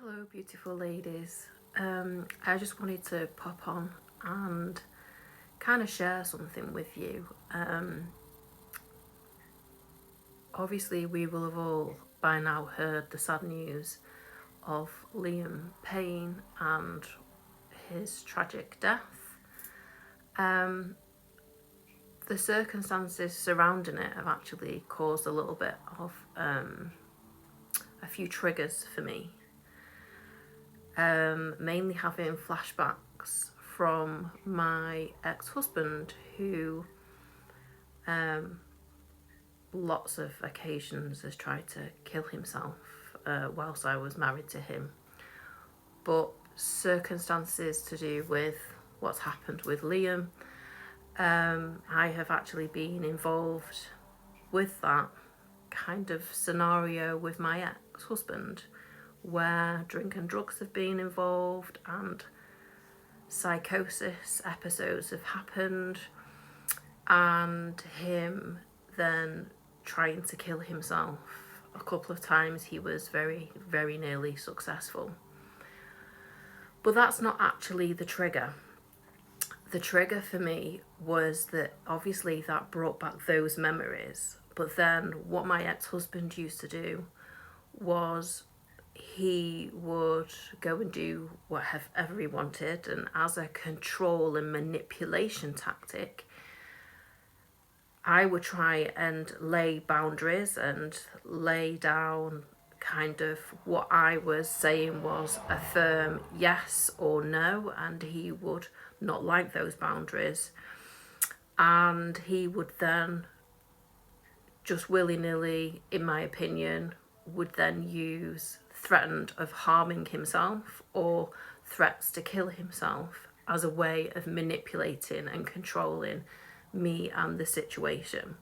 Hello beautiful ladies. I just wanted to pop on and kind of share something with you. Obviously we will have all by now heard the sad news of Liam Payne and his tragic death. The circumstances surrounding it have actually caused a little bit of a few triggers for me. Mainly having flashbacks from my ex-husband who lots of occasions has tried to kill himself whilst I was married to him, but circumstances to do with what's happened with Liam, I have actually been involved with that kind of scenario with my ex-husband, where drink and drugs have been involved and psychosis episodes have happened, and him then trying to kill himself. A couple of times he was very, very nearly successful. But that's not actually the trigger. The trigger for me was that obviously that brought back those memories, but then what my ex-husband used to do was he would go and do whatever he wanted, and as a control and manipulation tactic, I would try and lay boundaries and lay down kind of what I was saying was a firm yes or no, and he would not like those boundaries, and he would then just willy-nilly, in my opinion, would then use threatened of harming himself or threats to kill himself as a way of manipulating and controlling me and the situation.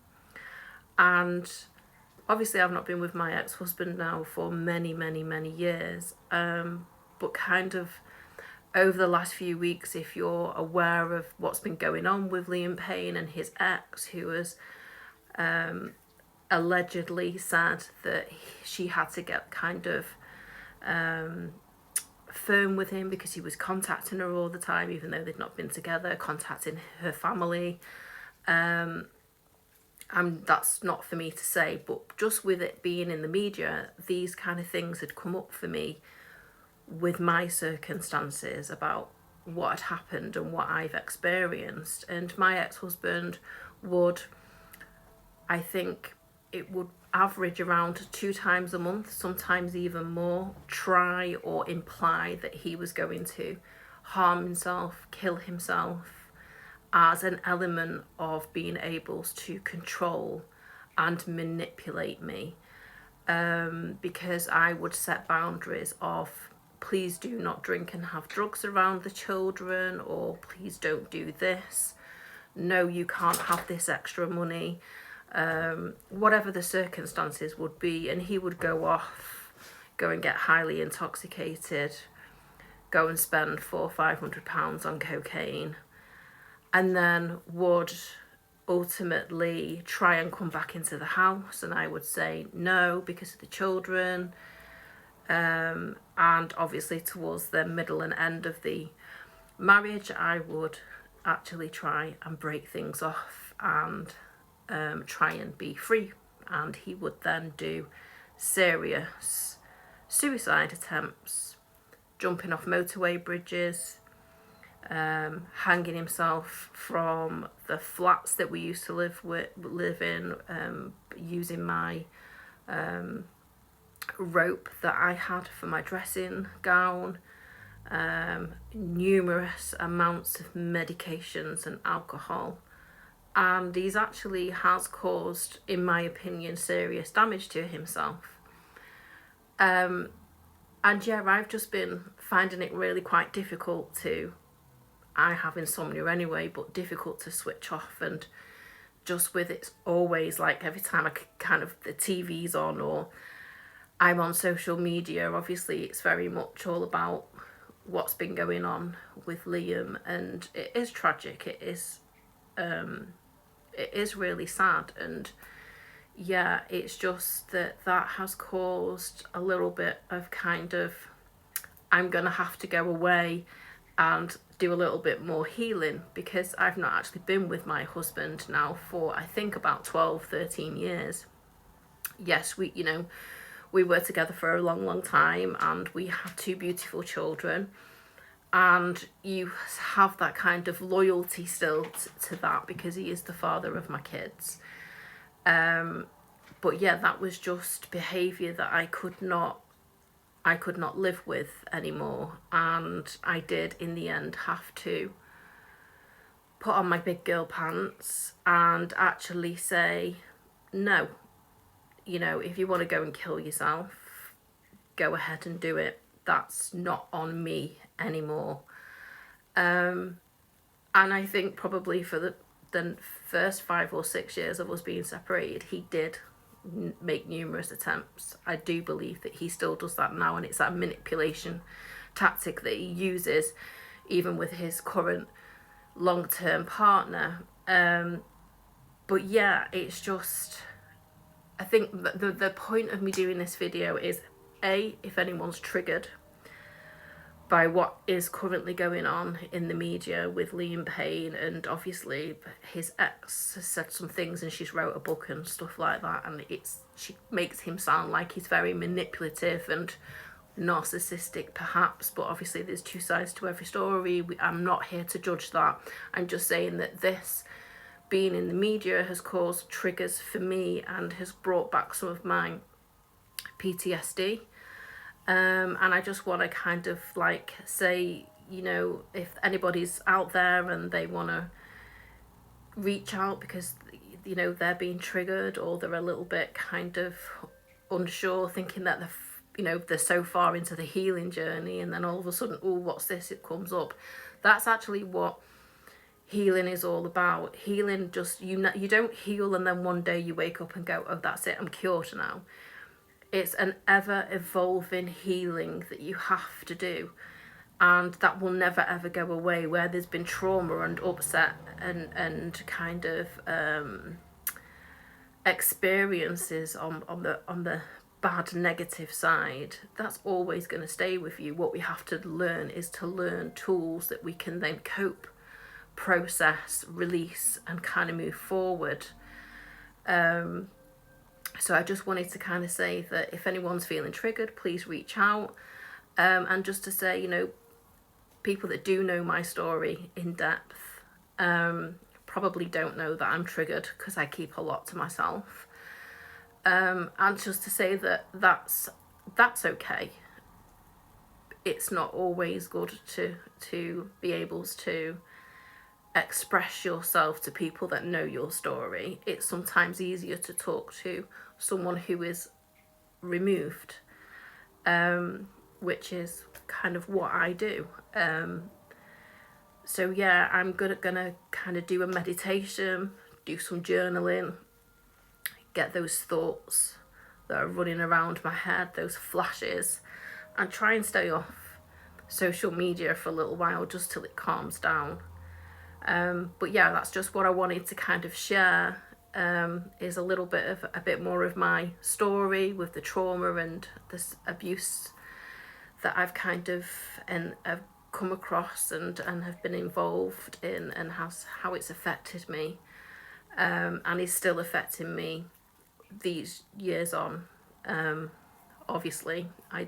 And obviously I've not been with my ex-husband now for many years, but kind of over the last few weeks, if you're aware of what's been going on with Liam Payne and his ex, who has allegedly said that she had to get kind of firm with him because he was contacting her all the time, even though they'd not been together, contacting her family. That's not for me to say, but just with it being in the media, these kind of things had come up for me with my circumstances about what had happened and what I've experienced. And my ex-husband would, I think it would average around 2 times a month, sometimes even more, try or imply that he was going to harm himself, kill himself, as an element of being able to control and manipulate me, because I would set boundaries of please do not drink and have drugs around the children, or please don't do this, no, you can't have this extra money, whatever the circumstances would be. And he would go off, go and get highly intoxicated, go and spend £400-500 on cocaine, and then would ultimately try and come back into the house, and I would say no because of the children. And obviously towards the middle and end of the marriage, I would actually try and break things off and try and be free, and he would then do serious suicide attempts, jumping off motorway bridges, hanging himself from the flats that we used to live in, using my rope that I had for my dressing gown, numerous amounts of medications and alcohol. And he's actually has caused, in my opinion, serious damage to himself. And yeah, I've just been finding it really quite difficult to, I have insomnia anyway, but difficult to switch off. And just with it's always like every time I kind of, the TV's on or I'm on social media, obviously it's very much all about what's been going on with Liam, and it is tragic. It is really sad, and yeah, it's just that has caused a little bit of kind of I'm going to have to go away and do a little bit more healing, because I've not actually been with my husband now for, I think, about 12, 13 years. Yes, we were together for a long time, and we had 2 beautiful children, and you have that kind of loyalty still to that, because he is the father of my kids. But yeah, that was just behaviour that I could not live with anymore, and I did in the end have to put on my big girl pants and actually say, no, if you want to go and kill yourself, go ahead and do it. That's not on me anymore. And I think probably for the first 5 or 6 years of us being separated, he did make numerous attempts. I do believe that he still does that now, and it's that manipulation tactic that he uses even with his current long-term partner. But yeah, it's just, I think the point of me doing this video is, if anyone's triggered by what is currently going on in the media with Liam Payne, and obviously his ex has said some things and she's wrote a book and stuff like that, and she makes him sound like he's very manipulative and narcissistic perhaps, but obviously there's 2 sides to every story. I'm not here to judge that. I'm just saying that this being in the media has caused triggers for me and has brought back some of my PTSD. And I just want to kind of like say, if anybody's out there and they want to reach out because, they're being triggered, or they're a little bit kind of unsure, thinking that they're so far into the healing journey, and then all of a sudden, oh, what's this? It comes up. That's actually what healing is all about. Healing, just, you don't heal and then one day you wake up and go, oh, that's it, I'm cured now. It's an ever-evolving healing that you have to do, and that will never ever go away. Where there's been trauma and upset and kind of experiences on the bad, negative side, that's always going to stay with you. What we have to learn is to learn tools that we can then cope, process, release, and kind of move forward. So I just wanted to kind of say that if anyone's feeling triggered, please reach out. And just to say, people that do know my story in depth probably don't know that I'm triggered, because I keep a lot to myself. And just to say that that's okay. It's not always good to be able to express yourself to people that know your story. It's sometimes easier to talk to someone who is removed, which is kind of what I do. So yeah, I'm gonna kind of do a meditation, do some journaling, get those thoughts that are running around my head, those flashes, and try and stay off social media for a little while, just till it calms down. But yeah, that's just what I wanted to kind of share, is a little bit of a bit more of my story with the trauma and this abuse that I've kind of have come across and have been involved in, and how it's affected me, and is still affecting me these years on. Obviously I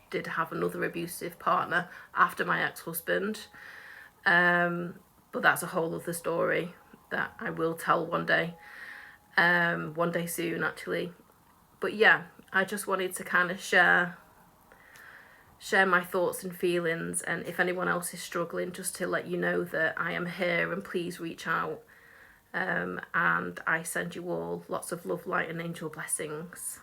did have another abusive partner after my ex-husband, but that's a whole other story that I will tell one day soon actually. But yeah, I just wanted to kind of share my thoughts and feelings, and if anyone else is struggling, just to let you know that I am here, and please reach out. And I send you all lots of love, light, and angel blessings.